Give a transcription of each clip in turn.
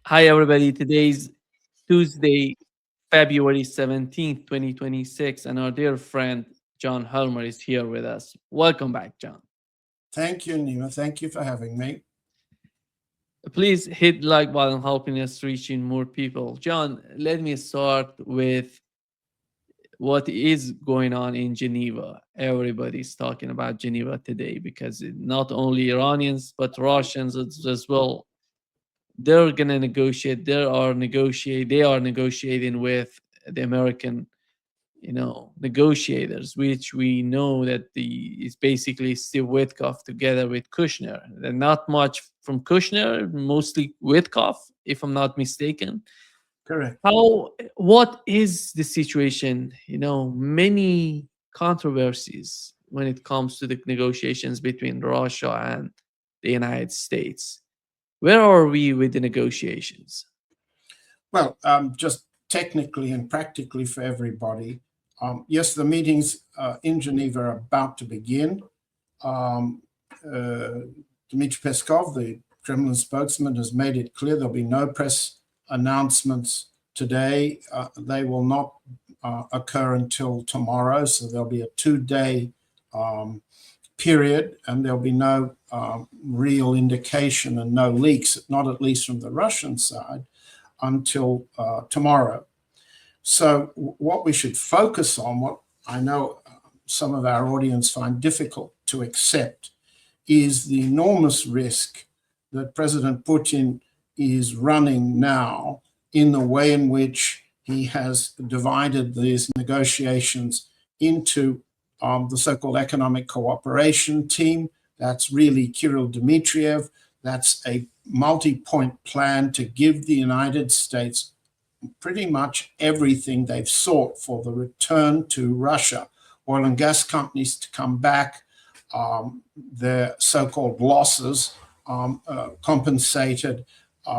Hi, everybody. Today's Tuesday, February 17th, 2026, and our dear friend John Helmer is here with us. Welcome back, John. Thank you, Nima. Thank you for having me. Please hit like button helping us reaching more people. John, let me start with what is going on in Geneva. Everybody's talking about Geneva today because not only Iranians but Russians as well. They're gonna negotiate. They are negotiating with the American, negotiators, which we know that is basically Steve Witkoff together with Kushner. And not much from Kushner, mostly Witkoff, if I'm not mistaken. Correct. What is the situation? Many controversies when it comes to the negotiations between Russia and the United States. Where are we with the negotiations? Well, just technically and practically for everybody, yes, the meetings in Geneva are about to begin. Dmitry Peskov, the Kremlin spokesman, has made it clear there'll be no press announcements today. They will not occur until tomorrow, so there'll be a 2-day period, and there'll be no real indication and no leaks, not at least from the Russian side, until tomorrow. So what we should focus on, what I know some of our audience find difficult to accept, is the enormous risk that President Putin is running now in the way in which he has divided these negotiations into the so-called economic cooperation team. That's really Kirill Dmitriev. That's a multi-point plan to give the United States pretty much everything they've sought for the return to Russia. Oil and gas companies to come back, their so-called losses compensated.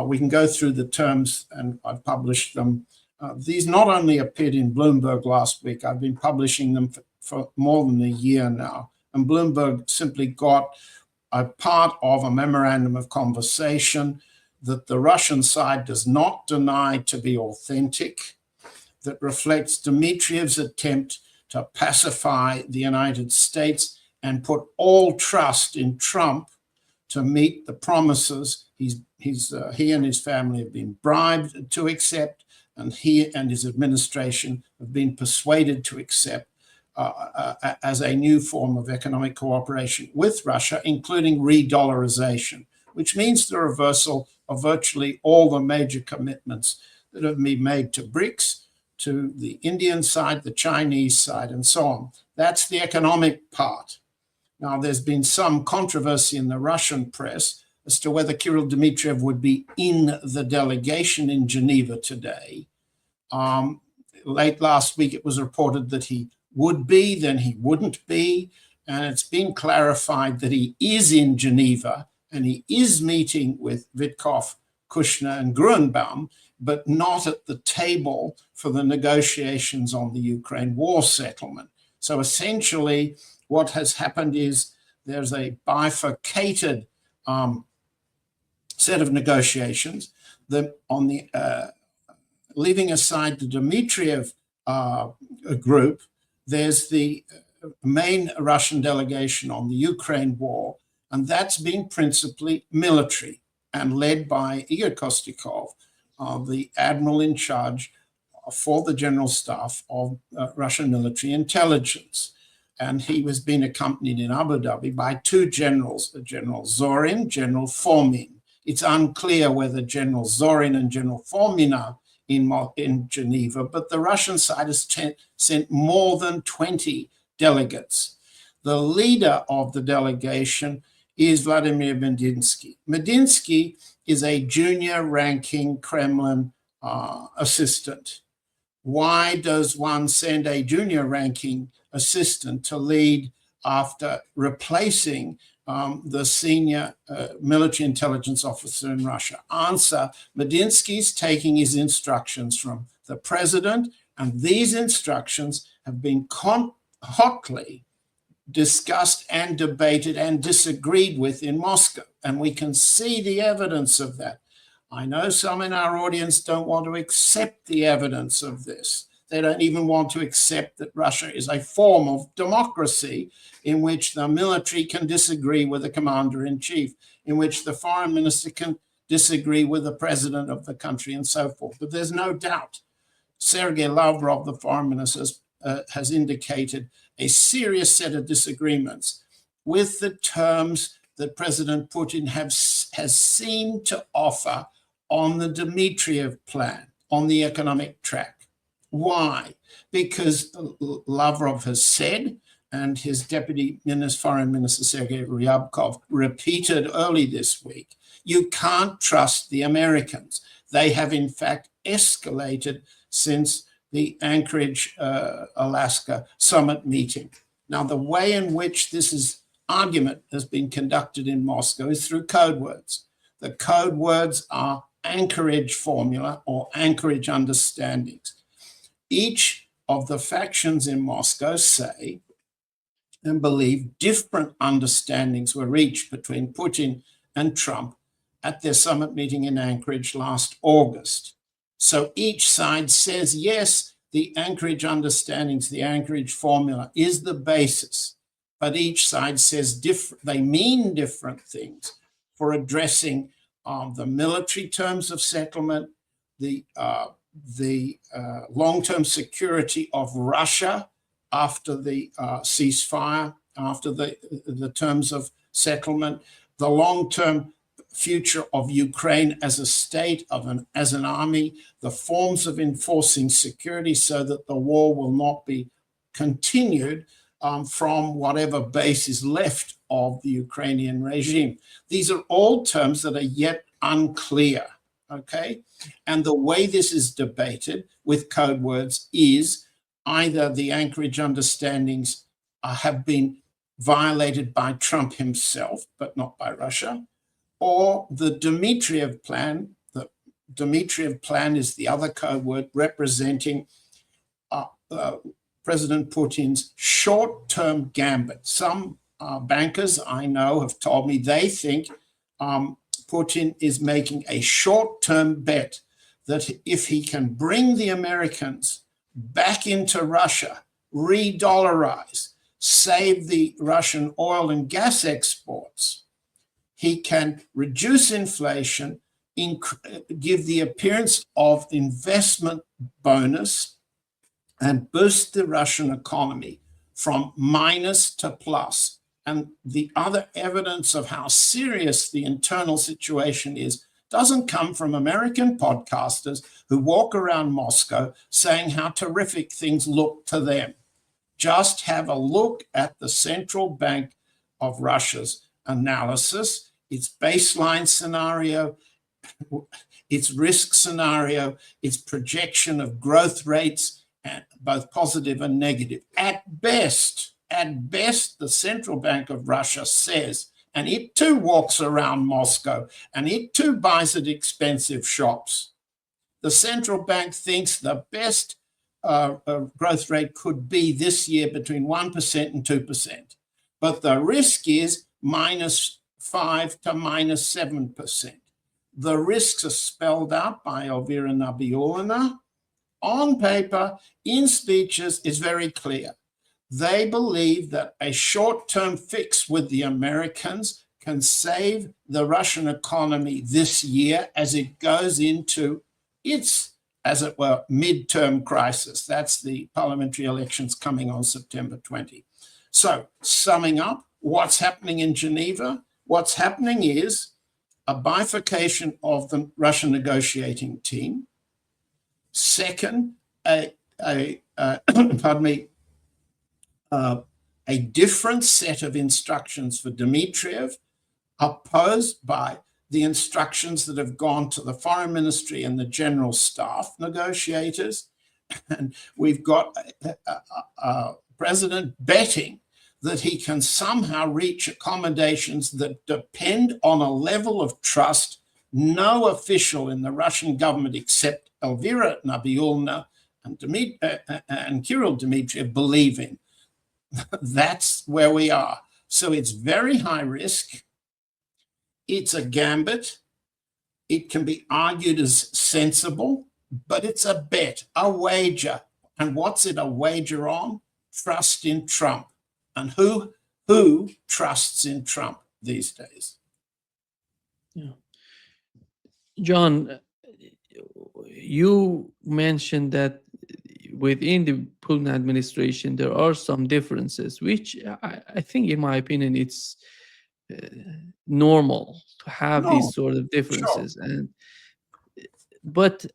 We can go through the terms, and I've published them. These not only appeared in Bloomberg last week, I've been publishing them for more than a year now. And Bloomberg simply got a part of a memorandum of conversation that the Russian side does not deny to be authentic, that reflects Dmitriev's attempt to pacify the United States and put all trust in Trump to meet the promises he and his family have been bribed to accept, and he and his administration have been persuaded to accept as a new form of economic cooperation with Russia, including re-dollarization, which means the reversal of virtually all the major commitments that have been made to BRICS, to the Indian side, the Chinese side, and so on. That's the economic part. Now, there's been some controversy in the Russian press as to whether Kirill Dmitriev would be in the delegation in Geneva today. Late last week, it was reported that he would be, then he wouldn't be, and it's been clarified that he is in Geneva and he is meeting with Witkoff, Kushner, and Grunbaum, but not at the table for the negotiations on the Ukraine war settlement. So essentially, what has happened is there's a bifurcated set of negotiations. Leaving aside the Dmitriev group, there's the main Russian delegation on the Ukraine war, and that's been principally military and led by Igor Kostikov, the admiral in charge for the general staff of Russian military intelligence. And he was being accompanied in Abu Dhabi by two generals, General Zorin, General Fomin. It's unclear whether General Zorin and General Fomin are in Geneva, but the Russian side has sent more than 20 delegates. The leader of the delegation is Vladimir Medinsky. Medinsky is a junior-ranking Kremlin assistant. Why does one send a junior-ranking assistant to lead after replacing the senior military intelligence officer in Russia? Answer: Medinsky's taking his instructions from the president, and these instructions have been hotly discussed and debated and disagreed with in Moscow. And we can see the evidence of that. I know some in our audience don't want to accept the evidence of this. They don't even want to accept that Russia is a form of democracy in which the military can disagree with the commander-in-chief, in which the foreign minister can disagree with the president of the country, and so forth. But there's no doubt Sergei Lavrov, the foreign minister, has indicated a serious set of disagreements with the terms that President Putin has seemed to offer on the Dmitriev plan, on the economic track. Why? Because Lavrov has said, and his deputy foreign minister, Sergei Ryabkov, repeated early this week, you can't trust the Americans. They have, in fact, escalated since the Anchorage, Alaska summit meeting. Now, the way in which this argument has been conducted in Moscow is through code words. The code words are Anchorage formula or Anchorage understandings. Each of the factions in Moscow say and believe different understandings were reached between Putin and Trump at their summit meeting in Anchorage last August. So each side says, yes, the Anchorage understandings, the Anchorage formula is the basis, but each side says they mean different things for addressing the military terms of settlement, the long-term security of Russia after the ceasefire, after the terms of settlement, the long-term future of Ukraine as a state, as an army, the forms of enforcing security so that the war will not be continued from whatever base is left of the Ukrainian regime. These are all terms that are yet unclear, okay? And the way this is debated with code words is either the Anchorage understandings have been violated by Trump himself, but not by Russia, or the Dmitriev plan. The Dmitriev plan is the other code word representing President Putin's short-term gambit. Some bankers I know have told me they think Putin is making a short-term bet that if he can bring the Americans back into Russia, re-dollarize, save the Russian oil and gas exports, he can reduce inflation, give the appearance of investment bonus, and boost the Russian economy from minus to plus. And the other evidence of how serious the internal situation is doesn't come from American podcasters who walk around Moscow saying how terrific things look to them. Just have a look at the central bank of Russia's analysis, its baseline scenario, its risk scenario, its projection of growth rates, and both positive and negative. At best, the Central Bank of Russia says, and it too walks around Moscow, and it too buys at expensive shops. The central bank thinks the best growth rate could be this year between 1% and 2%. But the risk is -5 to -7%. The risks are spelled out by Elvira Nabiulina. On paper, in speeches, is very clear. They believe that a short-term fix with the Americans can save the Russian economy this year as it goes into its, as it were, midterm crisis. That's the parliamentary elections coming on September 20. So, summing up, what's happening in Geneva? What's happening is a bifurcation of the Russian negotiating team. Second, a different set of instructions for Dmitriev, opposed by the instructions that have gone to the foreign ministry and the general staff negotiators. And we've got a president betting that he can somehow reach accommodations that depend on a level of trust no official in the Russian government except Elvira Nabiulina and Kirill Dmitriev believe in. That's where we are. So it's very high risk. It's a gambit. It can be argued as sensible, but it's a bet, a wager. And what's it a wager on? Trust in Trump. And who trusts in Trump these days? Yeah. John, you mentioned that within the Putin administration there are some differences, which I think, in my opinion, it's uh, normal to have No, these sort of sure. differences. And but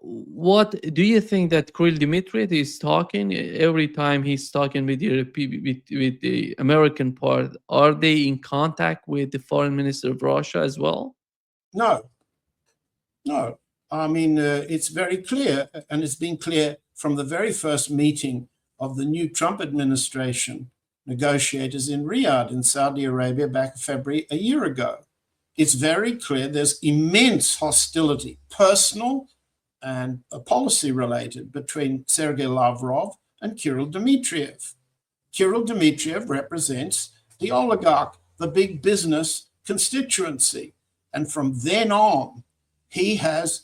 what do you think that Kirill Dmitriev is talking every time he's talking with with the American part? Are they in contact with the foreign minister of Russia as well? No, no. I mean, it's very clear, and it's been clear from the very first meeting of the new Trump administration negotiators in Riyadh in Saudi Arabia back in February a year ago. It's very clear there's immense hostility, personal and policy related, between Sergei Lavrov and Kirill Dmitriev. Kirill Dmitriev represents the oligarch, the big business constituency. And from then on, he has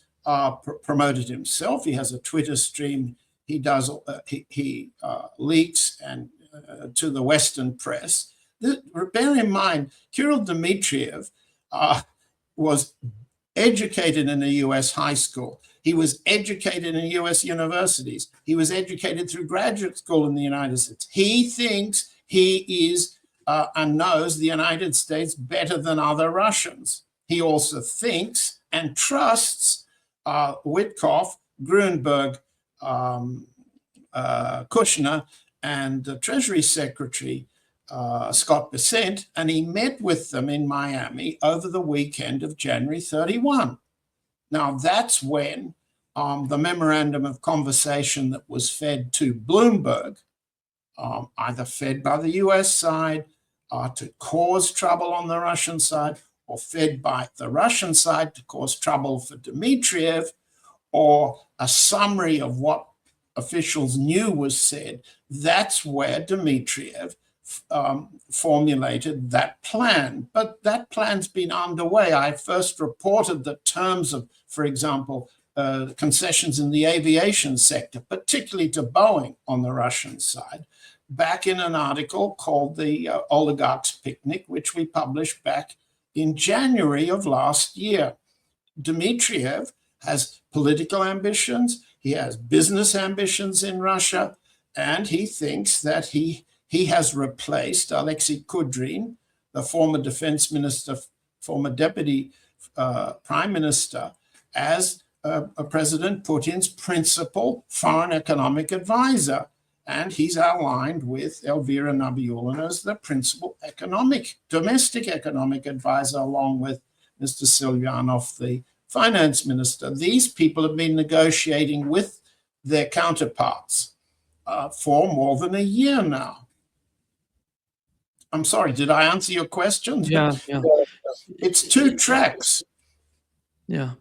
promoted himself. He has a Twitter stream. He does. He leaks and to the Western press. Bear in mind, Kirill Dmitriev was educated in a U.S. high school. He was educated in U.S. universities. He was educated through graduate school in the United States. He thinks he is and knows the United States better than other Russians. He also thinks and trusts Witkoff, Grunberg, Kushner, and the Treasury Secretary Scott Bessent, and he met with them in Miami over the weekend of January 31. Now, that's when the memorandum of conversation that was fed to Bloomberg, either fed by the US side to cause trouble on the Russian side, or fed by the Russian side to cause trouble for Dmitriev, or a summary of what officials knew was said. That's where Dmitriev formulated that plan. But that plan's been underway. I first reported the terms of, for example, concessions in the aviation sector, particularly to Boeing on the Russian side, back in an article called The Oligarch's Picnic, which we published back in January of last year. Dmitriev has political ambitions, he has business ambitions in Russia, and he thinks that he has replaced Alexei Kudrin, the former defense minister, former deputy prime minister, as President Putin's principal foreign economic advisor. And he's aligned with Elvira Nabiullina as the principal domestic economic advisor, along with Mr. Silyanov, the finance minister. These people have been negotiating with their counterparts for more than a year now. I'm sorry, did I answer your question? Yeah, yeah, It's two tracks. yeah.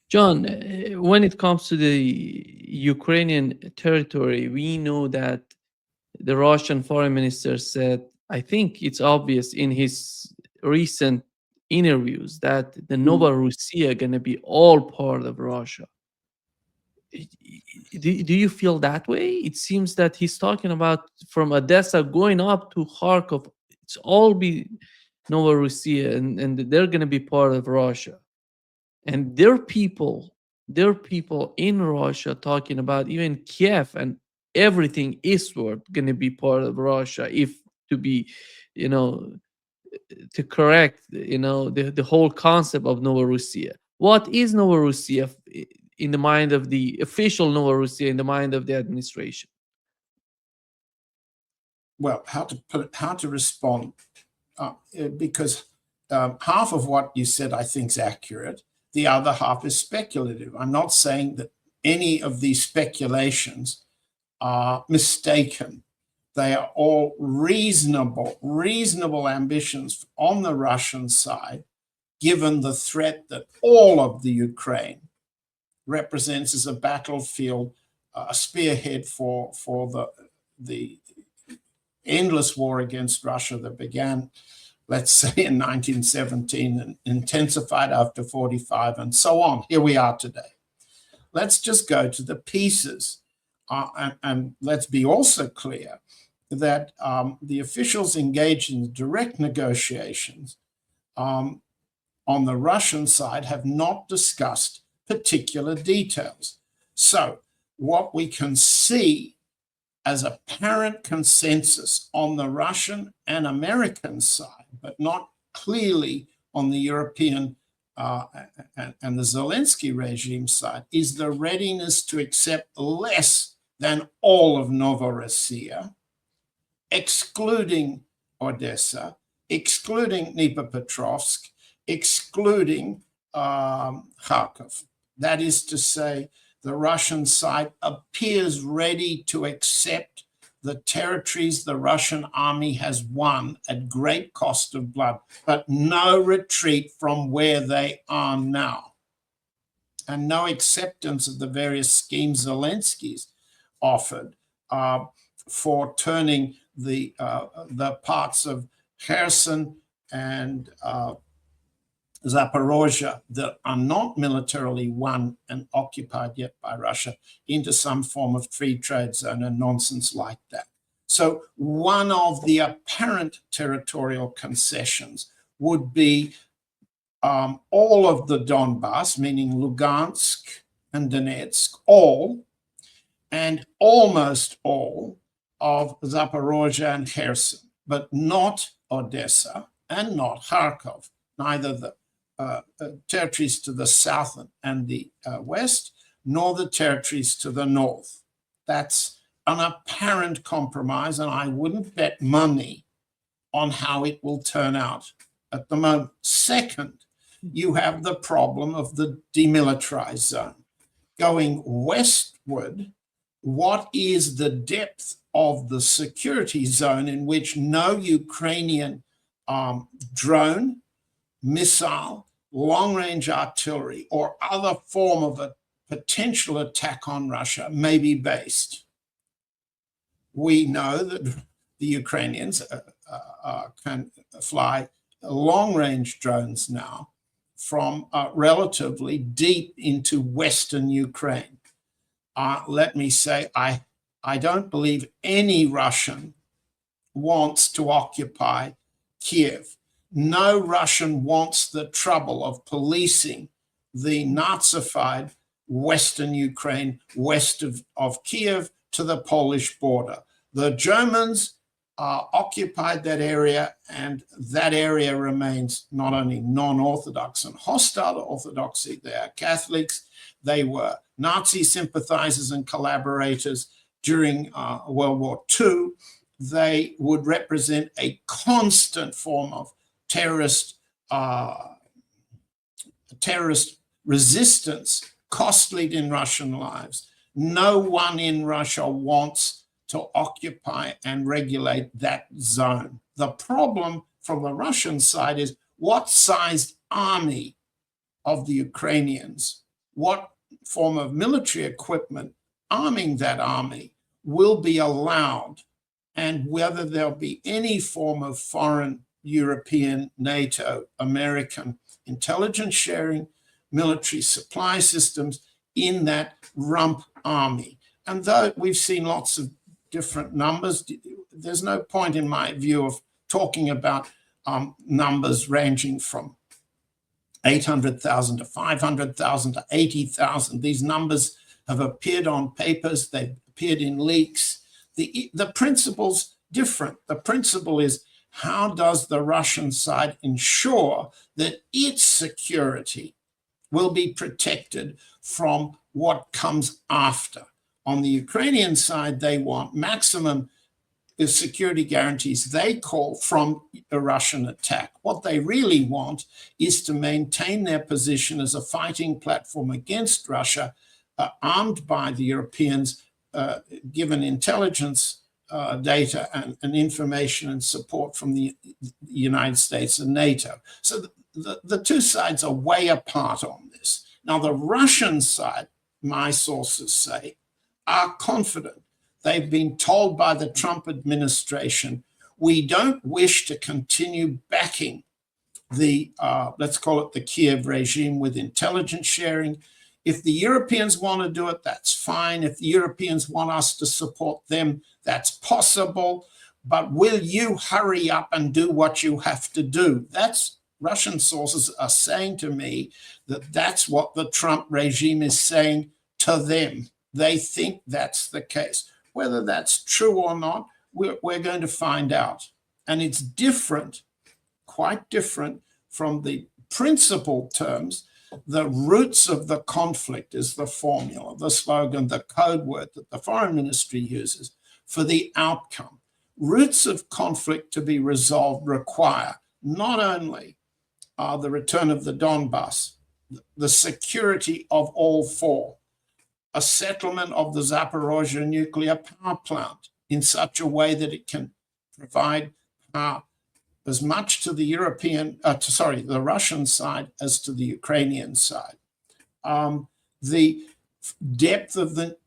John, when it comes to the Ukrainian territory, we know that the Russian foreign minister said, I think it's obvious in his recent interviews, that the Novorossiya are going to be all part of Russia. Do you feel that way? It seems that he's talking about from Odessa going up to Kharkov, it's all be Novorossiya, and they're going to be part of Russia. And their people in Russia talking about even Kiev and everything eastward going to be part of Russia, if to be, you know, to correct, the whole concept of Novorossiya. What is Novorossiya in the mind of the official Novorossiya, in the mind of the administration? Well, how to respond? Because half of what you said, I think, is accurate. The other half is speculative. I'm not saying that any of these speculations are mistaken. They are all reasonable ambitions on the Russian side, given the threat that all of the Ukraine represents as a battlefield, a spearhead for the endless war against Russia that began, let's say, in 1917 and intensified after 45 and so on. Here we are today. Let's just go to the pieces. And let's be also clear that the officials engaged in direct negotiations on the Russian side have not discussed particular details. So what we can see as apparent consensus on the Russian and American side, but not clearly on the European and the Zelensky regime side, is the readiness to accept less than all of Novorossiya, excluding Odessa, excluding Dnipropetrovsk, excluding Kharkov. That is to say, the Russian side appears ready to accept the territories the Russian army has won at great cost of blood, but no retreat from where they are now, and no acceptance of the various schemes Zelensky's offered for turning the parts of Kherson and Zaporozhye that are not militarily won and occupied yet by Russia into some form of free trade zone and nonsense like that. So one of the apparent territorial concessions would be all of the Donbass, meaning Lugansk and Donetsk, all, and almost all of Zaporozhye and Kherson, but not Odessa and not Kharkov, neither the territories to the south and the west, nor the territories to the north. That's an apparent compromise, and I wouldn't bet money on how it will turn out at the moment. Second, you have the problem of the demilitarized zone. Going westward, what is the depth of the security zone in which no Ukrainian drone, missile, long-range artillery, or other form of a potential attack on Russia may be based? We know that the Ukrainians can fly long-range drones now from relatively deep into Western Ukraine. Let me say, I don't believe any Russian wants to occupy Kiev. No Russian wants the trouble of policing the Nazified Western Ukraine west of Kiev to the Polish border. The Germans occupied that area, and that area remains not only non-Orthodox and hostile to Orthodoxy, they are Catholics, they were Nazi sympathizers and collaborators during World War II. They would represent a constant form of terrorist resistance, costly in Russian lives. No one in Russia wants to occupy and regulate that zone. The problem from the Russian side is what sized army of the Ukrainians, what form of military equipment arming that army will be allowed, and whether there'll be any form of foreign, European, NATO, American intelligence sharing, military supply systems in that rump army. And though we've seen lots of different numbers, there's no point in my view of talking about numbers ranging from 800,000 to 500,000 to 80,000. These numbers have appeared on papers, they've appeared in leaks. The principle's different. The principle is, how does the Russian side ensure that its security will be protected from what comes after? On the Ukrainian side, they want maximum security guarantees, they call, from a Russian attack. What they really want is to maintain their position as a fighting platform against Russia, armed by the Europeans, given intelligence data and information and support from the United States and NATO. So the two sides are way apart on this. Now, the Russian side, my sources say, are confident they've been told by the Trump administration, we don't wish to continue backing the, let's call it the Kiev regime with intelligence sharing. If the Europeans want to do it, that's fine. If the Europeans want us to support them, that's possible. But will you hurry up and do what you have to do? That's Russian sources are saying to me that that's what the Trump regime is saying to them. They think that's the case. Whether that's true or not, we're going to find out. And it's different, quite different from the principal terms. The roots of the conflict is the formula, the slogan, the code word that the foreign ministry uses for the outcome. Roots of conflict to be resolved require not only the return of the Donbass, the security of all four, a settlement of the Zaporozhye nuclear power plant in such a way that it can provide power as much to the the Russian side as to the Ukrainian side. The depth of the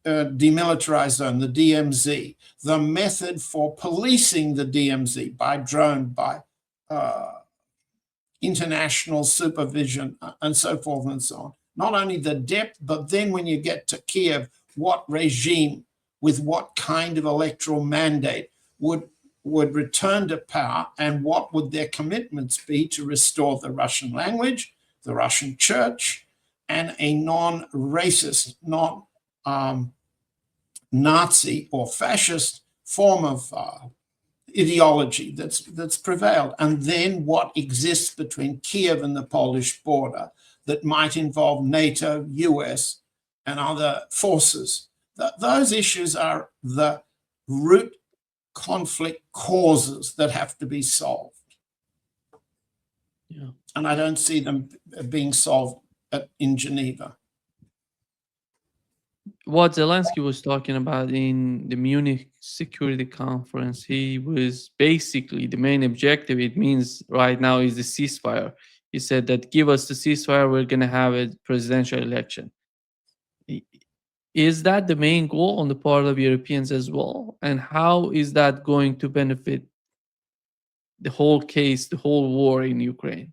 demilitarized zone, the DMZ, the method for policing the DMZ by drone, by international supervision, and so forth and so on. Not only the depth, but then when you get to Kiev, what regime with what kind of electoral mandate would return to power, and what would their commitments be to restore the Russian language, the Russian church, and a non-racist, Nazi or fascist form of ideology that's prevailed. And then what exists between Kiev and the Polish border that might involve NATO, US, and other forces. Those issues are the root conflict causes that have to be solved. Yeah. And I don't see them being solved in Geneva. What Zelensky was talking about in the Munich Security Conference, he was basically the main objective, it means right now, is the ceasefire. He said that give us the ceasefire, we're going to have a presidential election. Is that the main goal on the part of Europeans as well? And how is that going to benefit the whole case, the whole war in Ukraine?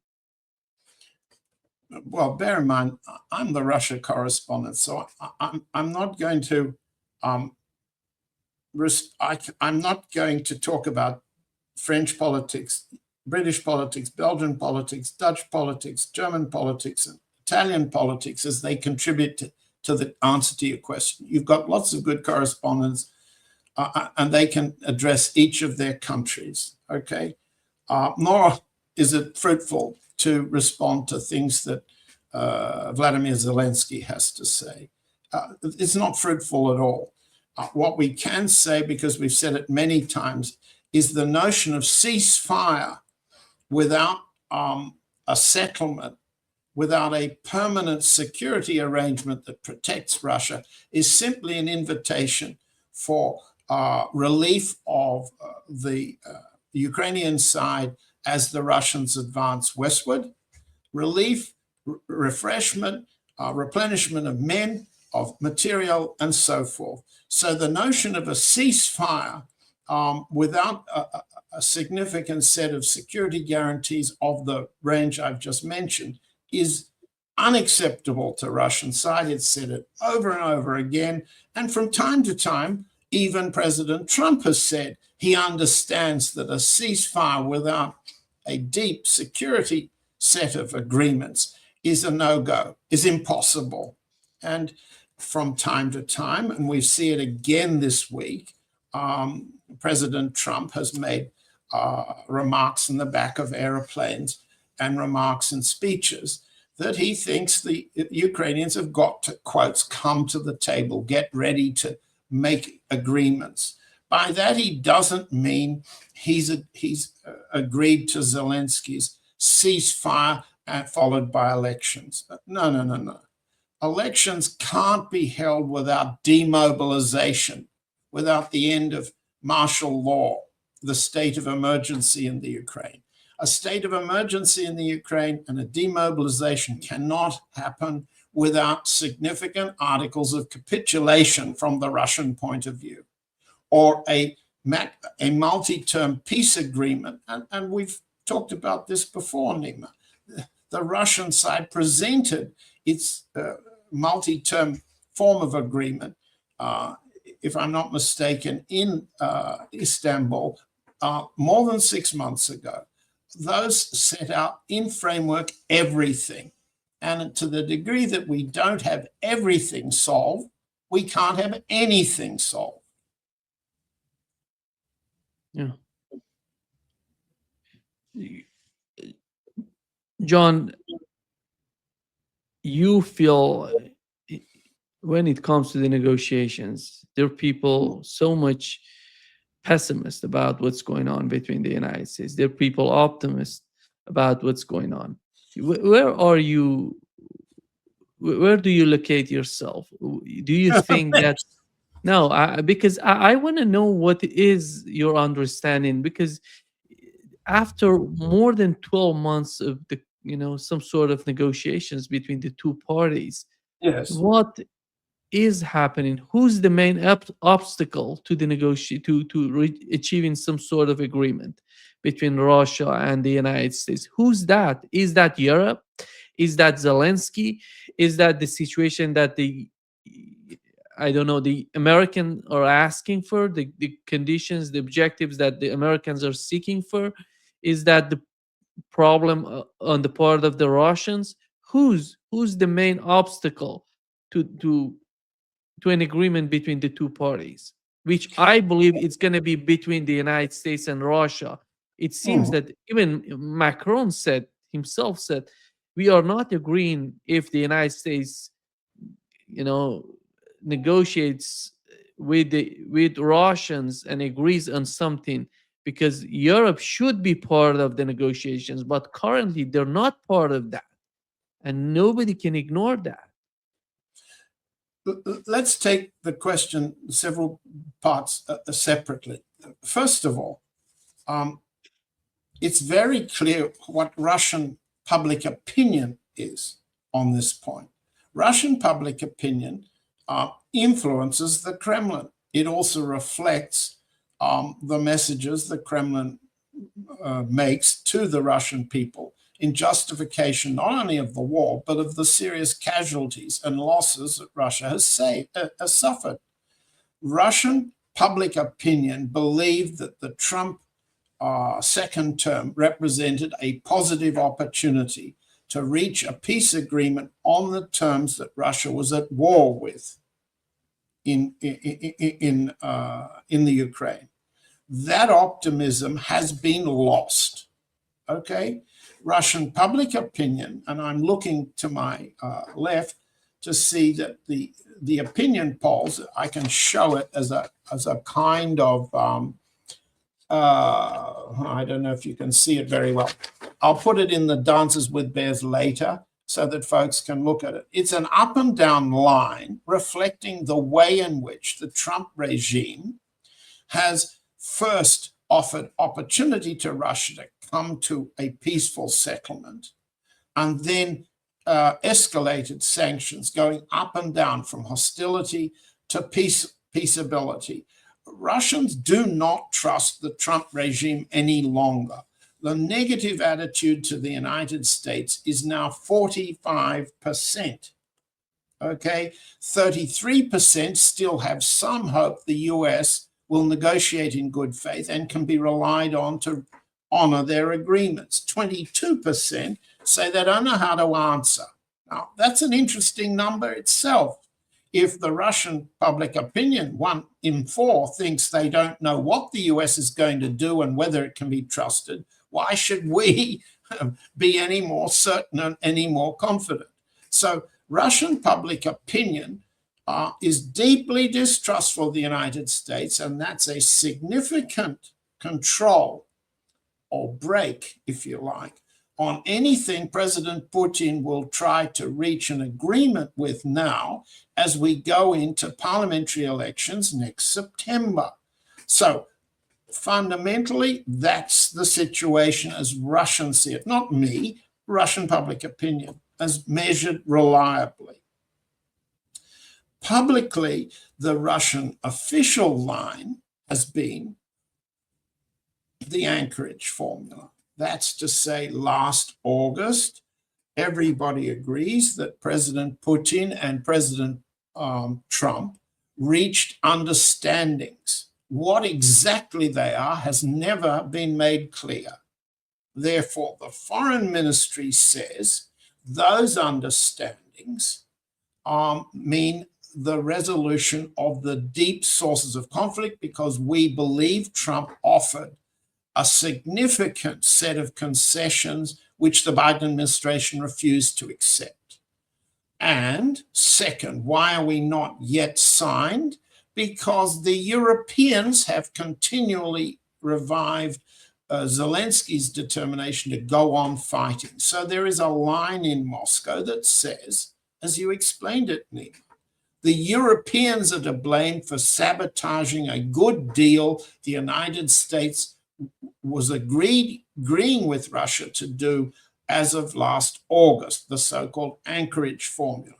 Well, bear in mind, I'm the Russia correspondent, so I'm not going to I'm not going to talk about French politics, British politics, Belgian politics, Dutch politics, German politics, and Italian politics as they contribute to the answer to your question. You've got lots of good correspondents, and they can address each of their countries, okay? Nor is it fruitful to respond to things that Vladimir Zelensky has to say. It's not fruitful at all. What we can say, because we've said it many times, is the notion of ceasefire without a settlement, without a permanent security arrangement that protects Russia, is simply an invitation for relief of the Ukrainian side as the Russians advance westward, relief, refreshment, replenishment of men, of material, and so forth. So the notion of a ceasefire without a significant set of security guarantees of the range I've just mentioned is unacceptable to Russian side. It's said it over and over again. And from time to time, even President Trump has said he understands that a ceasefire without a deep security set of agreements is a no-go, is impossible. And from time to time, and we see it again this week, President Trump has made remarks in the back of airplanes and remarks in speeches that he thinks the Ukrainians have got to, quotes, come to the table, get ready to make agreements. By that, he doesn't mean he's agreed to Zelensky's ceasefire followed by elections. No. Elections can't be held without demobilization, without the end of martial law, the state of emergency in the Ukraine. A state of emergency in the Ukraine and a demobilization cannot happen without significant articles of capitulation from the Russian point of view, or a multi-term peace agreement. And we've talked about this before, Nima. The Russian side presented its multi-term form of agreement, if I'm not mistaken, in Istanbul more than 6 months ago. Those set out in framework everything. And to the degree that we don't have everything solved, we can't have anything solved. Yeah. John, you feel when it comes to the negotiations, there are people so much pessimist about what's going on between the United States. There are people optimist about what's going on. Where are you? Where do you locate yourself? Do you think that no? Because I want to know what is your understanding, because after more than 12 months of the some sort of negotiations between the two parties, Yes. what is happening? Who's the main obstacle to the achieving some sort of agreement between Russia and the United States? Who's that? Is that Europe? Is that Zelensky? Is that the situation that I don't know, the American are asking for, the conditions, the objectives that the Americans are seeking for? Is that the problem on the part of the Russians? Who's the main obstacle to an agreement between the two parties, which I believe it's going to be between the United States and Russia? It seems that even Macron himself said, we are not agreeing if the United States, negotiates with Russians and agrees on something, because Europe should be part of the negotiations, but currently they're not part of that, and nobody can ignore that. Let's take the question several parts separately. First of all, it's very clear what Russian public opinion is on this point. Russian public opinion influences the Kremlin. It also reflects the messages the Kremlin makes to the Russian people in justification not only of the war, but of the serious casualties and losses that Russia has suffered. Russian public opinion believed that the Trump second term represented a positive opportunity to reach a peace agreement on the terms that Russia was at war with in the Ukraine. That optimism has been lost. Okay, Russian public opinion, and I'm looking to my left to see that the opinion polls, I can show it as a kind of I don't know if you can see it very well. I'll put it in the Dances with Bears later so that folks can look at it. It's an up and down line reflecting the way in which the Trump regime has first offered opportunity to Russia to come to a peaceful settlement, and then escalated sanctions, going up and down from hostility to peaceability. Russians do not trust the Trump regime any longer. The negative attitude to the United States is now 45%. Okay, 33% still have some hope the US will negotiate in good faith and can be relied on to honor their agreements. 22% say they don't know how to answer. Now, that's an interesting number itself. If the Russian public opinion, 1 in 4, thinks they don't know what the US is going to do and whether it can be trusted, why should we be any more certain and any more confident? So Russian public opinion is deeply distrustful of the United States, and that's a significant control or break, if you like, on anything President Putin will try to reach an agreement with now as we go into parliamentary elections next September. So fundamentally, that's the situation as Russians see it, not me, Russian public opinion, as measured reliably. Publicly, the Russian official line has been the Anchorage formula. That's to say, last August, everybody agrees that President Putin and President Trump reached understandings. What exactly they are has never been made clear. Therefore, the foreign ministry says those understandings mean the resolution of the deep sources of conflict, because we believe Trump offered a significant set of concessions which the Biden administration refused to accept. And second, why are we not yet signed? Because the Europeans have continually revived Zelensky's determination to go on fighting. So there is a line in Moscow that says, as you explained it, Nima, the Europeans are to blame for sabotaging a good deal the United States was agreeing with Russia to do as of last August, the so-called Anchorage formula.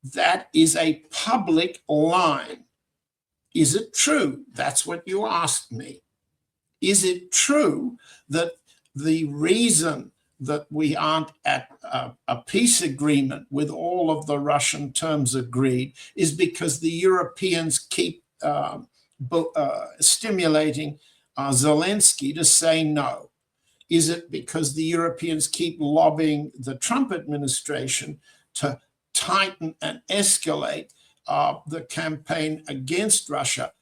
That is a public line. Is it true? That's what you asked me. Is it true that the reason that we aren't at a peace agreement with all of the Russian terms agreed is because the Europeans keep stimulating Zelensky to say no? Is it because the Europeans keep lobbying the Trump administration to tighten and escalate the campaign against Russia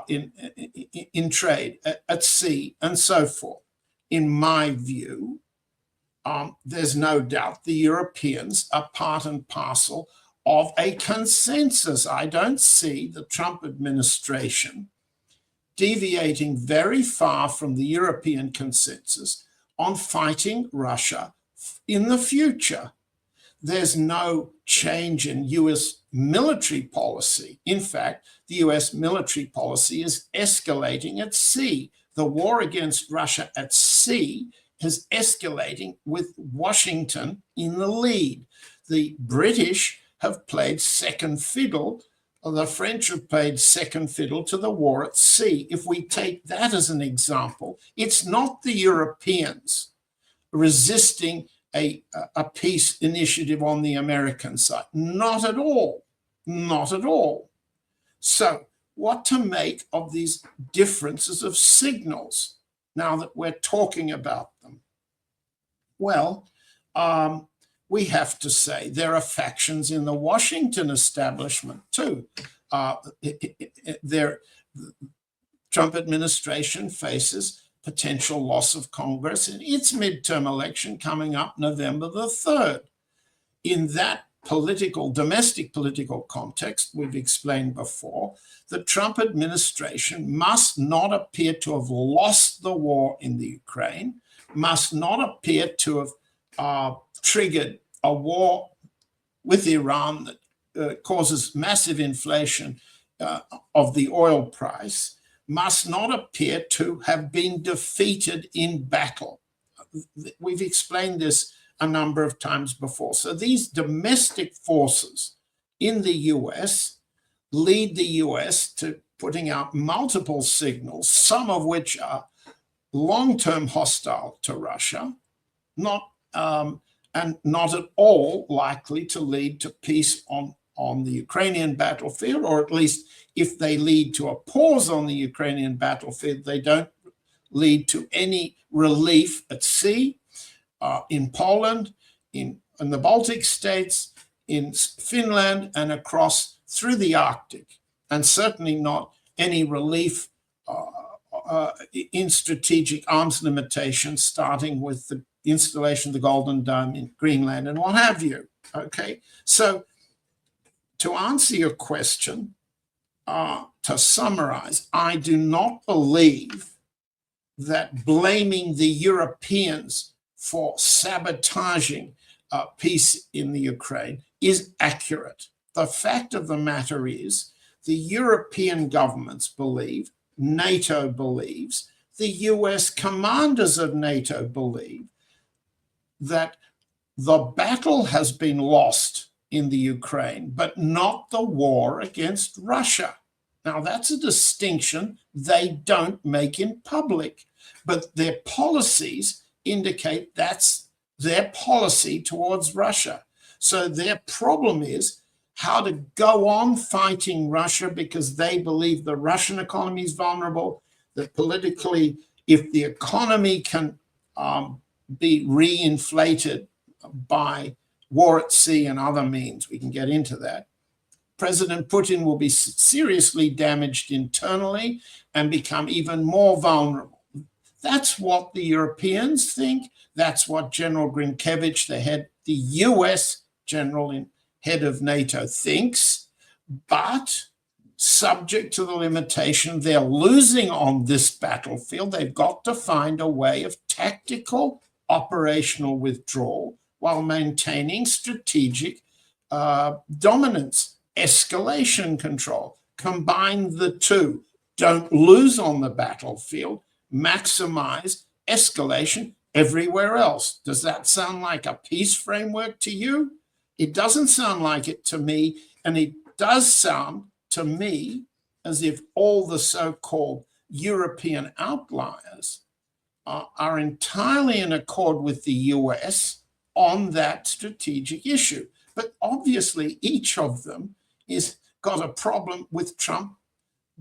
in trade, at sea, and so forth? In my view, there's no doubt the Europeans are part and parcel of a consensus. I don't see the Trump administration deviating very far from the European consensus on fighting Russia in the future. There's no change in US military policy. In fact, the US military policy is escalating at sea. The war against Russia at sea is escalating with Washington in the lead. The British have played second fiddle. The French have played second fiddle to the war at sea. If we take that as an example, it's not the Europeans resisting a peace initiative on the American side. Not at all. Not at all. So what to make of these differences of signals now that we're talking about them? Well, we have to say there are factions in the Washington establishment too. The Trump administration faces potential loss of Congress in its midterm election coming up November the 3rd. In that domestic political context, we've explained before, the Trump administration must not appear to have lost the war in the Ukraine, must not appear to have triggered a war with Iran that causes massive inflation of the oil price, must not appear to have been defeated in battle. We've explained this a number of times before. So these domestic forces in the US lead the US to putting out multiple signals, some of which are long-term hostile to Russia, and not at all likely to lead to peace on the Ukrainian battlefield, or at least if they lead to a pause on the Ukrainian battlefield, they don't lead to any relief at sea, in Poland, in the Baltic states, in Finland, and across through the Arctic, and certainly not any relief in strategic arms limitations, starting with the installation of the Golden Dome in Greenland and what have you. Okay, so to answer your question, to summarize, I do not believe that blaming the Europeans for sabotaging peace in the Ukraine is accurate. The fact of the matter is the European governments believe, NATO believes, the US commanders of NATO believe that the battle has been lost in the Ukraine, but not the war against Russia. Now, that's a distinction they don't make in public, but their policies indicate that's their policy towards Russia. So their problem is how to go on fighting Russia because they believe the Russian economy is vulnerable, that politically, if the economy can be reinflated by war at sea and other means, we can get into that, President Putin will be seriously damaged internally and become even more vulnerable. That's what the Europeans think. That's what General Grinkevich, the US general and head of NATO, thinks. But subject to the limitation, they're losing on this battlefield. They've got to find a way of tactical operational withdrawal while maintaining strategic dominance, escalation control. Combine the two. Don't lose on the battlefield. Maximize escalation everywhere else. Does that sound like a peace framework to you? It doesn't sound like it to me, and it does sound to me as if all the so-called European outliers are entirely in accord with the US on that strategic issue. But obviously, each of them is got a problem with Trump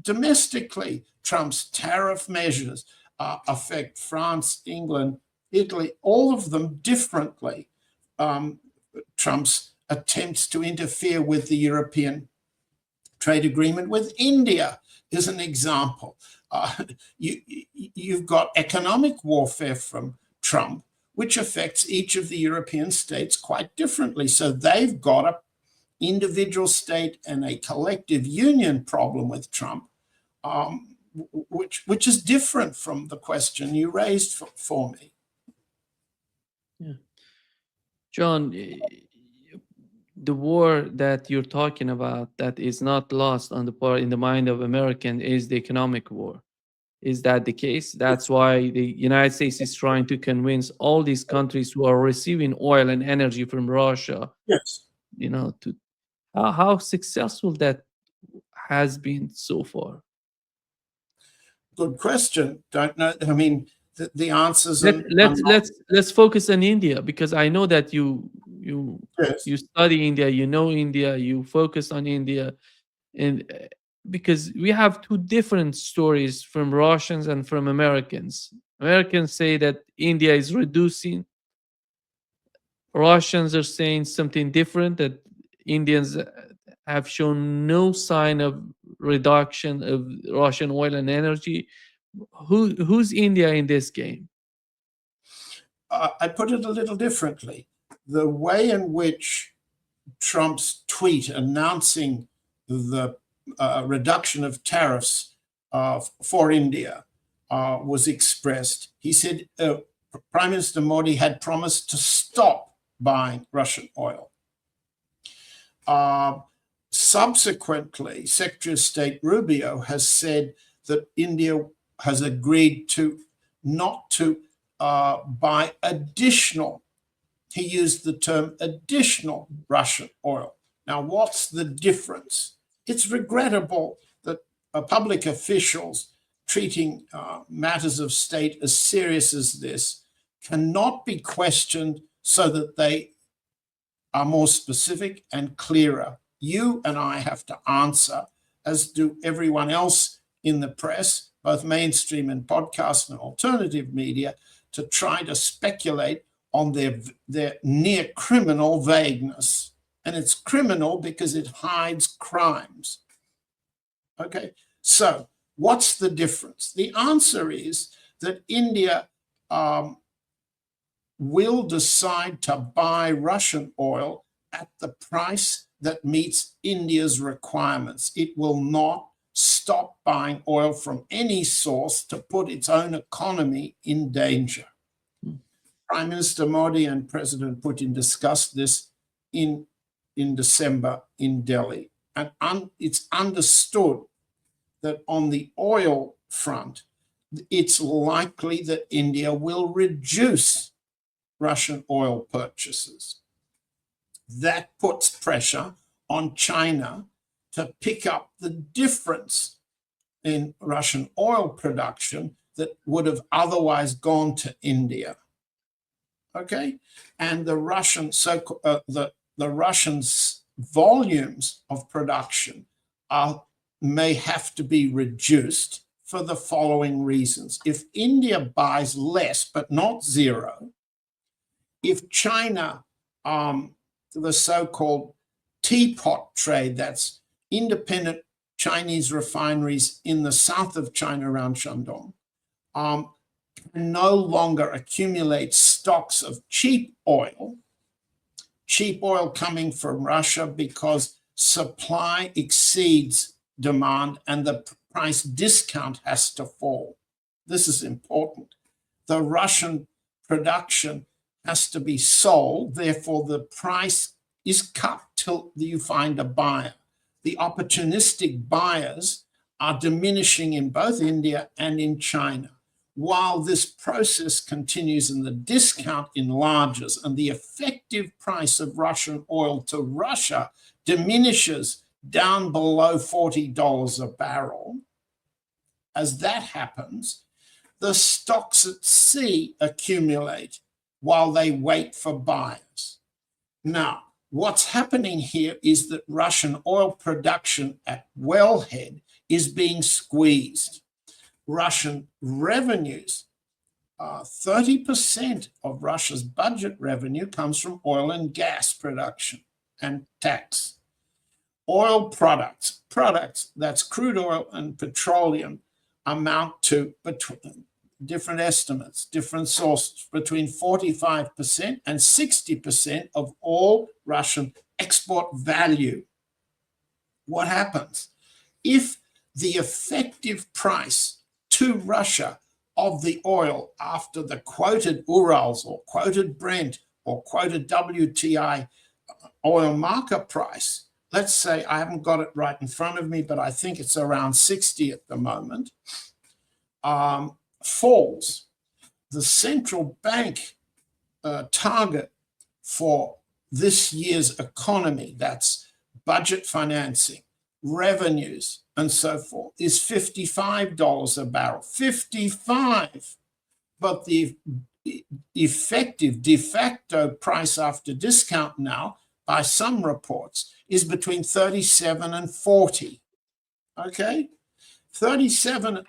domestically. Trump's tariff measures affect France, England, Italy, all of them differently. Trump's attempts to interfere with the European trade agreement with India is an example. You've got economic warfare from Trump, which affects each of the European states quite differently. So they've got an individual state and a collective union problem with Trump, which is different from the question you raised for me. Yeah. John, the war that you're talking about that is not lost on the part in the mind of American is the economic war. Is that the case? That's why the United States is trying to convince all these countries who are receiving oil and energy from Russia, Yes. to how successful that has been so far. Good question. Don't know. I mean, the answers Let's focus on India, because I know that you yes. you study India, you know India, you focus on India, and because we have two different stories from Russians and from Americans. Americans say that India is reducing. Russians are saying something different, that Indians have shown no sign of reduction of Russian oil and energy. Who's India in this game? I put it a little differently. The way in which Trump's tweet announcing the reduction of tariffs for India was expressed. He said Prime Minister Modi had promised to stop buying Russian oil. Subsequently, Secretary of State Rubio has said that India has agreed to not to buy additional, he used the term additional Russian oil. Now, what's the difference? It's regrettable that public officials treating matters of state as serious as this cannot be questioned so that they are more specific and clearer. You and I have to answer, as do everyone else in the press, both mainstream and podcast and alternative media, to try to speculate on their near criminal vagueness. And it's criminal because it hides crimes. Okay, so what's the difference? The answer is that India will decide to buy Russian oil at the price that meets India's requirements. It will not stop buying oil from any source to put its own economy in danger. Prime Minister Modi and President Putin discussed this in December in Delhi. And it's understood that on the oil front, it's likely that India will reduce Russian oil purchases. That puts pressure on China to pick up the difference in Russian oil production that would have otherwise gone to India. Okay, and the Russians' volumes of production may have to be reduced for the following reasons. If India buys less, but not zero, if China, the so-called teapot trade, that's independent Chinese refineries in the south of China around Shandong, can no longer accumulate stocks of cheap oil coming from Russia because supply exceeds demand and the price discount has to fall. This is important. The Russian production has to be sold, therefore the price is cut till you find a buyer. The opportunistic buyers are diminishing in both India and in China. While this process continues and the discount enlarges and the effective price of Russian oil to Russia diminishes down below $40 a barrel, as that happens, the stocks at sea accumulate while they wait for buyers. Now, what's happening here is that Russian oil production at wellhead is being squeezed. Russian revenues, 30% of Russia's budget revenue comes from oil and gas production and tax. Oil products, that's crude oil and petroleum, amount to, between different estimates, different sources, between 45% and 60% of all Russian export value. What happens? If the effective price to Russia of the oil after the quoted Urals or quoted Brent or quoted WTI oil market price, let's say, I haven't got it right in front of me, but I think it's around 60 at the moment, falls. The central bank target for this year's economy, that's budget financing, revenues, and so forth, is $55 a barrel. 55. But the effective de facto price after discount now, by some reports, is between 37 and 40. Okay? 37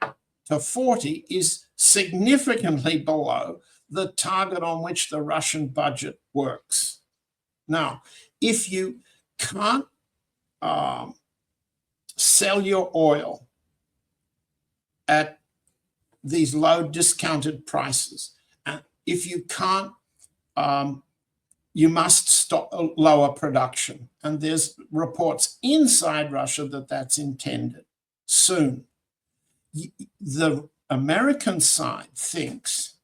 to 40 is significantly below the target on which the Russian budget works. Now, if you can't sell your oil at these low discounted prices, and if you can't, you must stop lower production. And there's reports inside Russia that that's intended soon. The American side thinks,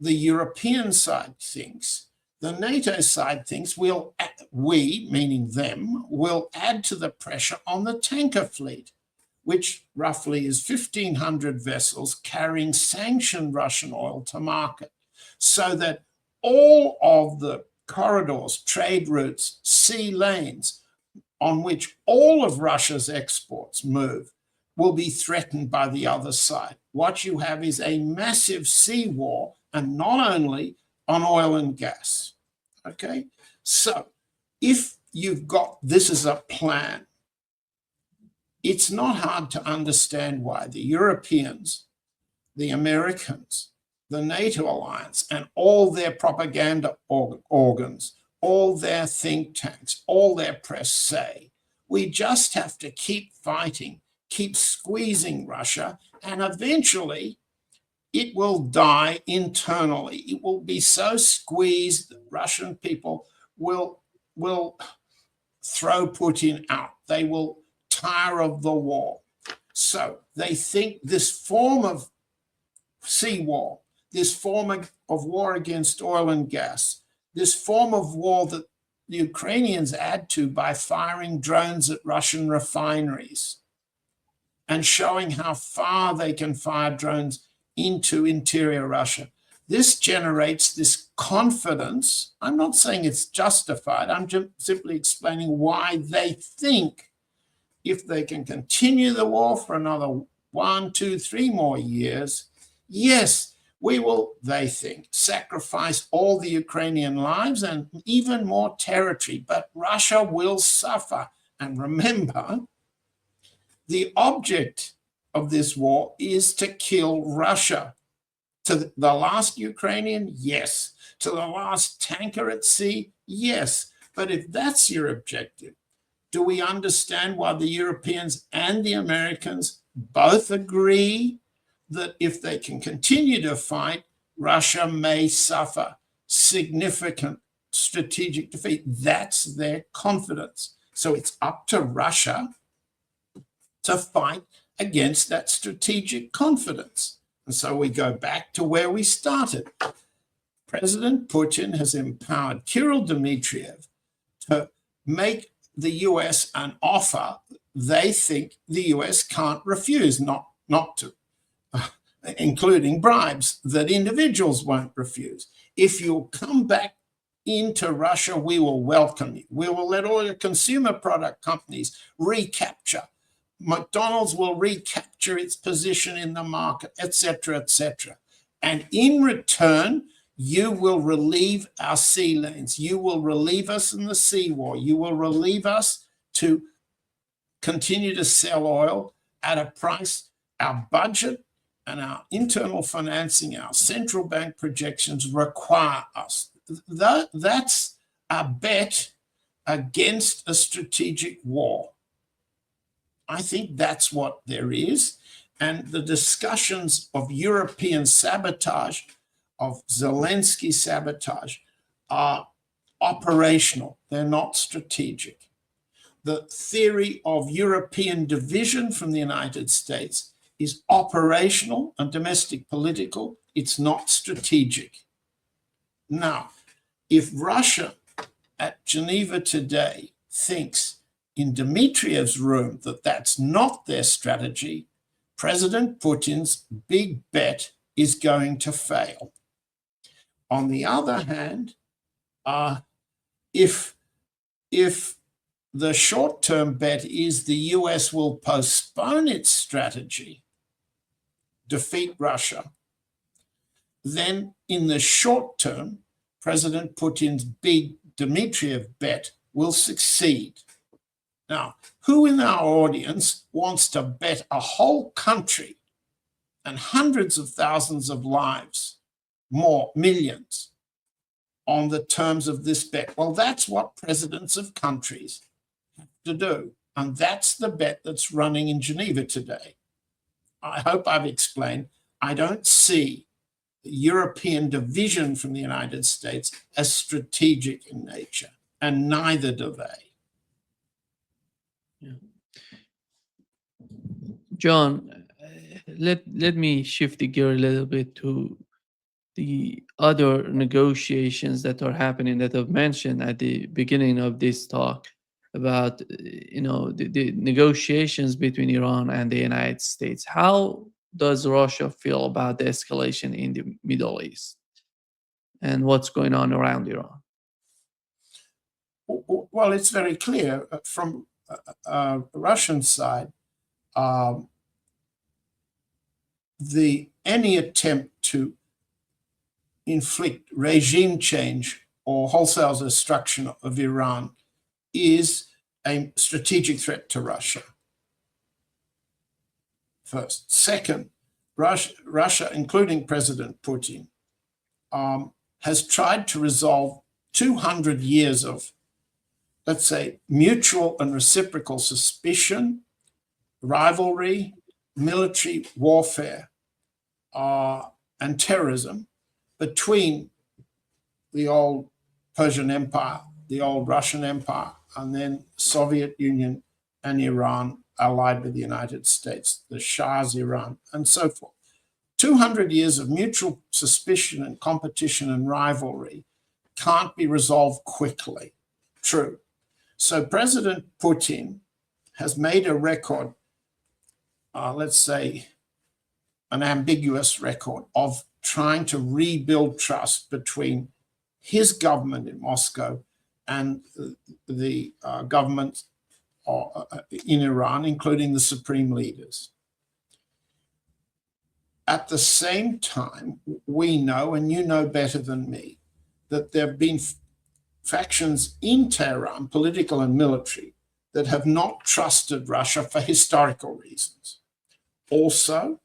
the European side thinks, the NATO side thinks we, meaning them, will add to the pressure on the tanker fleet, which roughly is 1,500 vessels carrying sanctioned Russian oil to market, so that all of the corridors, trade routes, sea lanes on which all of Russia's exports move will be threatened by the other side. What you have is a massive sea war, and not only on oil and gas. Okay? So if you've got this as a plan, it's not hard to understand why the Europeans, the Americans, the NATO alliance, and all their propaganda organs, all their think tanks, all their press say, we just have to keep fighting, keep squeezing Russia, and eventually it will die internally. It will be so squeezed that Russian people will throw Putin out. They will tire of the war. So they think this form of sea war, this form of war against oil and gas, this form of war that the Ukrainians add to by firing drones at Russian refineries and showing how far they can fire drones into interior Russia. This generates this confidence. I'm not saying it's justified. I'm just simply explaining why they think if they can continue the war for another 1, 2, 3 more years, yes, we will, they think, sacrifice all the Ukrainian lives and even more territory, but Russia will suffer. And remember, the object of this war is to kill Russia. To the last Ukrainian, yes. To the last tanker at sea, yes. But if that's your objective, do we understand why the Europeans and the Americans both agree that if they can continue to fight, Russia may suffer significant strategic defeat? That's their confidence. So it's up to Russia to fight against that strategic confidence. And so we go back to where we started. President Putin has empowered Kirill Dmitriev to make the US an offer they think the US can't refuse, not to, including bribes that individuals won't refuse. If you'll come back into Russia, we will welcome you. We will let all your consumer product companies recapture. McDonald's will recapture its position in the market, etc., etc. And in return, you will relieve our sea lanes. You will relieve us in the sea war. You will relieve us to continue to sell oil at a price our budget and our internal financing, our central bank projections require us. That's a bet against a strategic war. I think that's what there is. And the discussions of European sabotage, of Zelensky sabotage, are operational. They're not strategic. The theory of European division from the United States is operational and domestic political. It's not strategic. Now, if Russia at Geneva today thinks in Dmitriev's room that that's not their strategy, President Putin's big bet is going to fail. On the other hand, if the short-term bet is the US will postpone its strategy, defeat Russia, then in the short term, President Putin's big Dmitriev bet will succeed. Now, who in our audience wants to bet a whole country and hundreds of thousands of lives, more, millions, on the terms of this bet? Well, that's what presidents of countries have to do. And that's the bet that's running in Geneva today. I hope I've explained. I don't see the European division from the United States as strategic in nature, and neither do they. Yeah. John, let me shift the gear a little bit to the other negotiations that are happening that I've mentioned at the beginning of this talk about the negotiations between Iran and the United States. How does Russia feel about the escalation in the Middle East and what's going on around Iran? Well, it's very clear from the Russian side, any attempt to inflict regime change or wholesale destruction of Iran is a strategic threat to Russia. First. Second, Russia, including President Putin, has tried to resolve 200 years of, let's say, mutual and reciprocal suspicion, rivalry, military warfare, and terrorism between the old Persian Empire, the old Russian Empire, and then Soviet Union and Iran allied with the United States, the Shah's Iran, and so forth. 200 years of mutual suspicion and competition and rivalry can't be resolved quickly. True. So President Putin has made a record, let's say an ambiguous record, of trying to rebuild trust between his government in Moscow and the government in Iran, including the supreme leaders. At the same time, we know, and you know better than me, that there have been factions in Tehran, political and military, that have not trusted Russia for historical reasons. Also,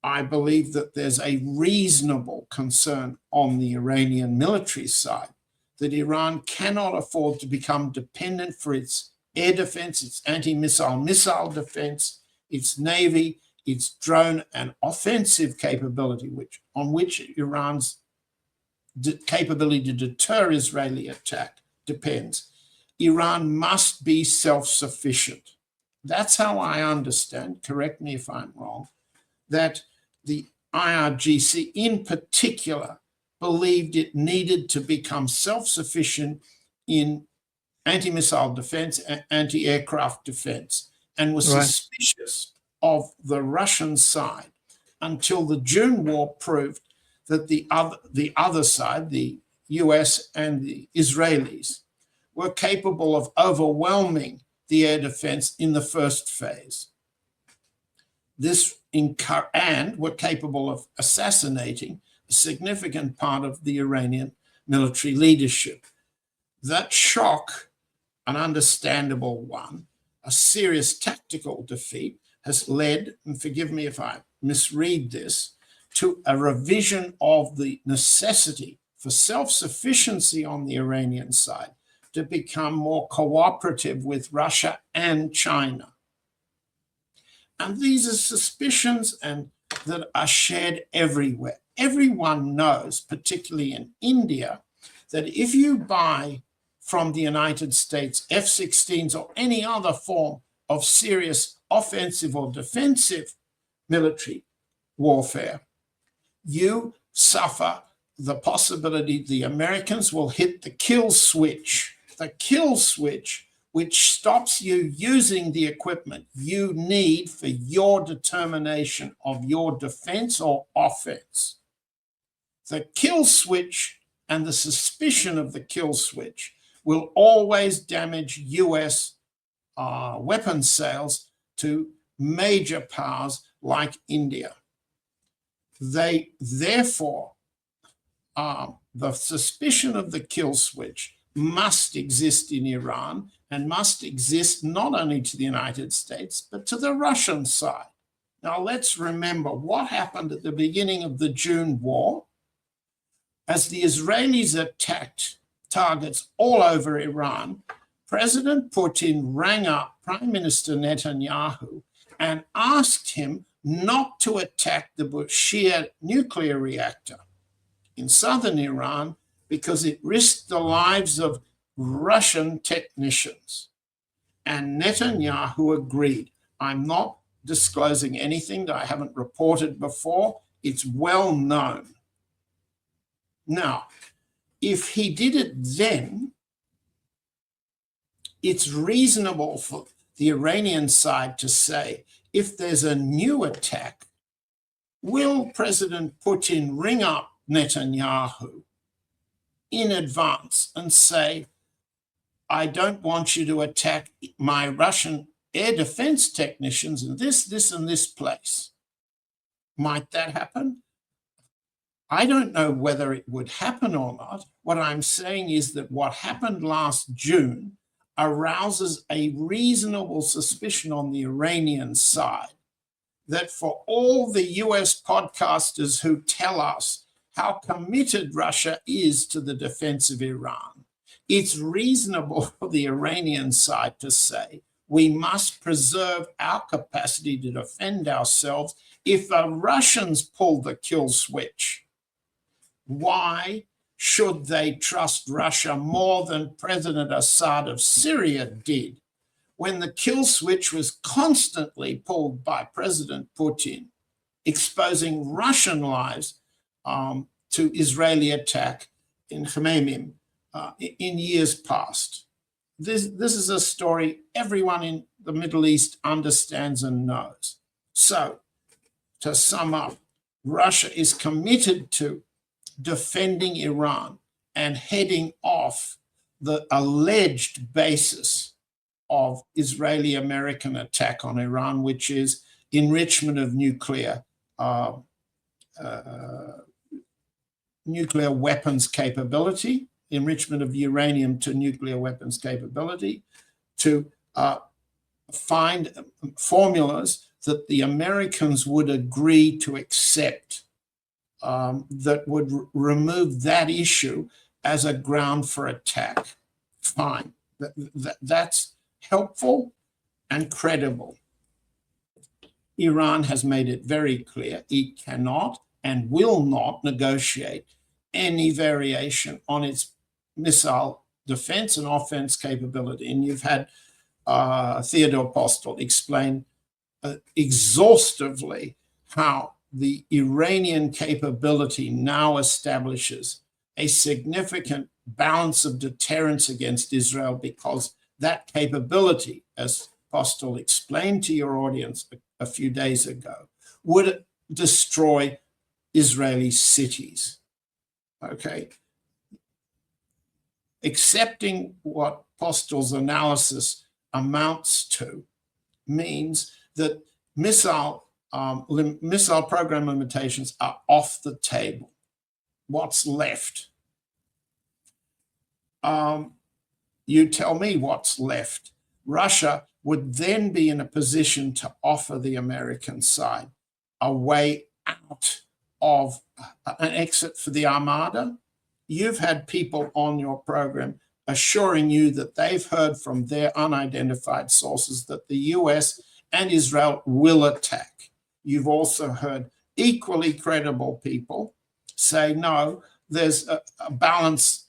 I believe that there's a reasonable concern on the Iranian military side that Iran cannot afford to become dependent for its air defense, its anti-missile defense, its navy, its drone and offensive capability, on which Iran's capability to deter Israeli attack depends. Iran must be self-sufficient. That's how I understand, correct me if I'm wrong, that the IRGC in particular believed it needed to become self-sufficient in anti-missile defense and anti-aircraft defense, and was Right. suspicious of the Russian side until the June war proved that the other side, the US and the Israelis, were capable of overwhelming the air defense in the first phase. And were capable of assassinating a significant part of the Iranian military leadership. That shock, an understandable one, a serious tactical defeat, has led, and forgive me if I misread this, to a revision of the necessity for self-sufficiency on the Iranian side to become more cooperative with Russia and China. And these are suspicions that are shared everywhere. Everyone knows, particularly in India, that if you buy from the United States F-16s or any other form of serious offensive or defensive military warfare, you suffer the possibility the Americans will hit the kill switch which stops you using the equipment you need for your determination of your defense or offense. The kill switch and the suspicion of the kill switch will always damage US weapons sales to major powers like India. Therefore, the suspicion of the kill switch must exist in Iran and must exist not only to the United States, but to the Russian side. Now, let's remember what happened at the beginning of the June war. As the Israelis attacked targets all over Iran, President Putin rang up Prime Minister Netanyahu and asked him not to attack the Bushehr nuclear reactor in southern Iran because it risked the lives of Russian technicians. And Netanyahu agreed. I'm not disclosing anything that I haven't reported before. It's well known. Now, if he did it then, it's reasonable for the Iranian side to say, if there's a new attack, will President Putin ring up Netanyahu in advance and say, I don't want you to attack my Russian air defense technicians in this, and this place? Might that happen? I don't know whether it would happen or not. What I'm saying is that what happened last June arouses a reasonable suspicion on the Iranian side that for all the US podcasters who tell us how committed Russia is to the defense of Iran, it's reasonable for the Iranian side to say we must preserve our capacity to defend ourselves if the Russians pull the kill switch. Why should they trust Russia more than President Assad of Syria did when the kill switch was constantly pulled by President Putin, exposing Russian lives to Israeli attack in Khmeimim in years past? This is a story everyone in the Middle East understands and knows. So, to sum up, Russia is committed to defending Iran and heading off the alleged basis of Israeli-American attack on Iran, which is enrichment of nuclear weapons capability, enrichment of uranium to nuclear weapons capability, to find formulas that the Americans would agree to accept that would remove that issue as a ground for attack. Fine. That's helpful and credible. Iran has made it very clear it cannot and will not negotiate any variation on its missile defense and offense capability. And you've had Theodore Postel explain exhaustively how the Iranian capability now establishes a significant balance of deterrence against Israel, because that capability, as Postel explained to your audience a few days ago, would destroy Israeli cities. Okay. Accepting what Postel's analysis amounts to means that missile program limitations are off the table. What's left? You tell me what's left. Russia would then be in a position to offer the American side a way out of an exit for the Armada. You've had people on your program assuring you that they've heard from their unidentified sources that the US and Israel will attack. You've also heard equally credible people say, no, there's a balance,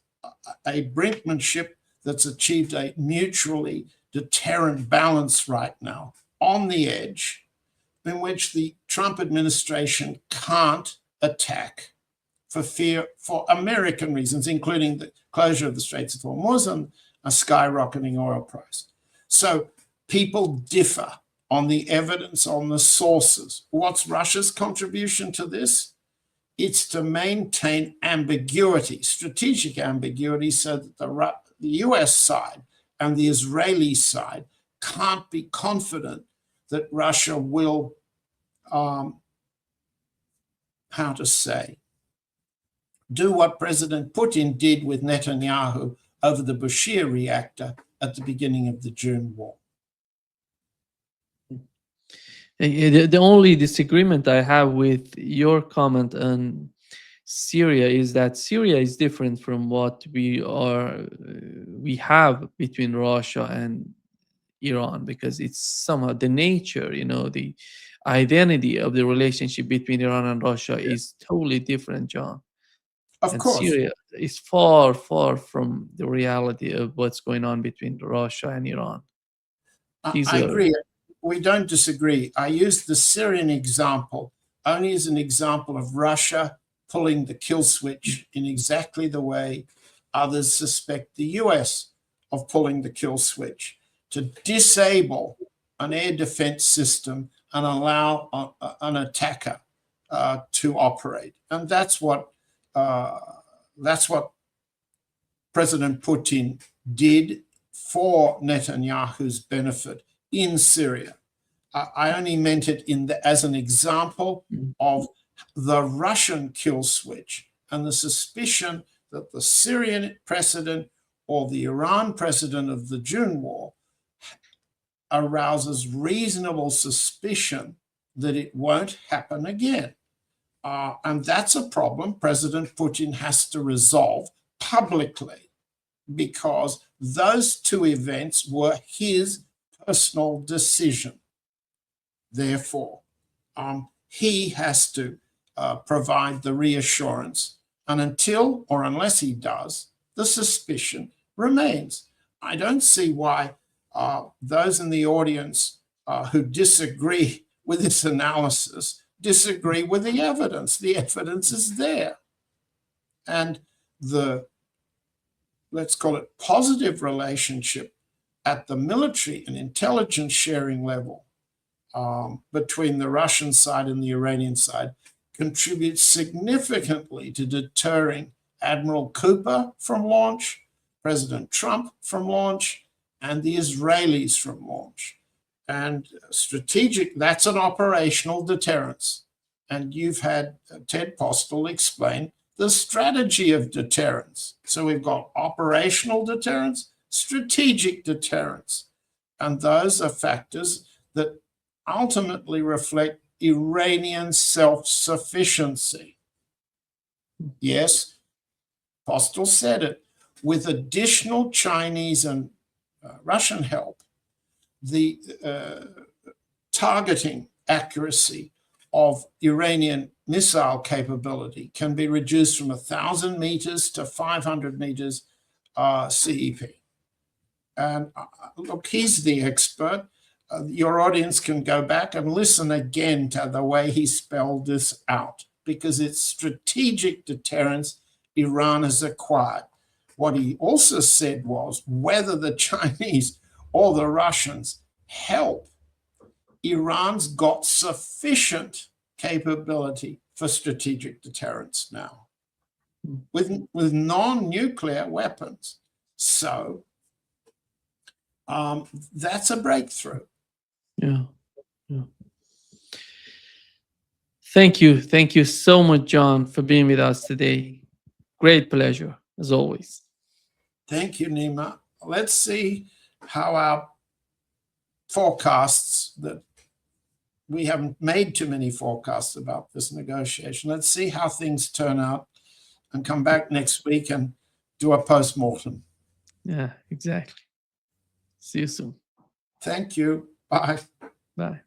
a brinkmanship that's achieved a mutually deterrent balance right now on the edge, in which the Trump administration can't attack for American reasons, including the closure of the Straits of Hormuz and a skyrocketing oil price. So people differ on the evidence, on the sources. What's Russia's contribution to this? It's to maintain ambiguity, strategic ambiguity, so that the US side and the Israeli side can't be confident that Russia will, do what President Putin did with Netanyahu over the Bushehr reactor at the beginning of the June war. The only disagreement I have with your comment on Syria is that Syria is different from what we have between Russia and Iran, because it's somehow the nature, the identity of the relationship between Iran and Russia is totally different, John. Of And course. Syria is far, far from the reality of what's going on between Russia and Iran. I agree. We don't disagree. I used the Syrian example only as an example of Russia pulling the kill switch in exactly the way others suspect the US of pulling the kill switch, to disable an air defense system and allow an attacker to operate. And that's what President Putin did for Netanyahu's benefit in Syria. I only meant it as an example of the Russian kill switch and the suspicion that the Syrian precedent or the Iran precedent of the June war arouses reasonable suspicion that it won't happen again. And that's a problem President Putin has to resolve publicly, because those two events were his personal decision. Therefore, he has to provide the reassurance. And until or unless he does, the suspicion remains. I don't see why those in the audience who disagree with this analysis disagree with the evidence. The evidence is there. And the, let's call it, positive relationship at the military and intelligence sharing level between the Russian side and the Iranian side contributes significantly to deterring Admiral Cooper from launch, President Trump from launch, and the Israelis from launch. And strategic, that's an operational deterrence. And you've had Ted Postel explain the strategy of deterrence. So we've got operational deterrence, strategic deterrence. And those are factors that ultimately reflect Iranian self-sufficiency. Yes, Postel said it. With additional Chinese and Russian help, the targeting accuracy of Iranian missile capability can be reduced from 1,000 meters to 500 meters CEP. And look, he's the expert. Your audience can go back and listen again to the way he spelled this out, because it's strategic deterrence Iran has acquired. What he also said was whether the Chinese or the Russians help, Iran's got sufficient capability for strategic deterrence now with non-nuclear weapons. So that's a breakthrough. Yeah. Yeah. Thank you. Thank you so much, John, for being with us today. Great pleasure, as always. Thank you, Nima. Let's see how our forecasts, that we haven't made too many forecasts about this negotiation. Let's see how things turn out and come back next week and do a post-mortem. Yeah, exactly. See you soon. Thank you. Bye. Bye.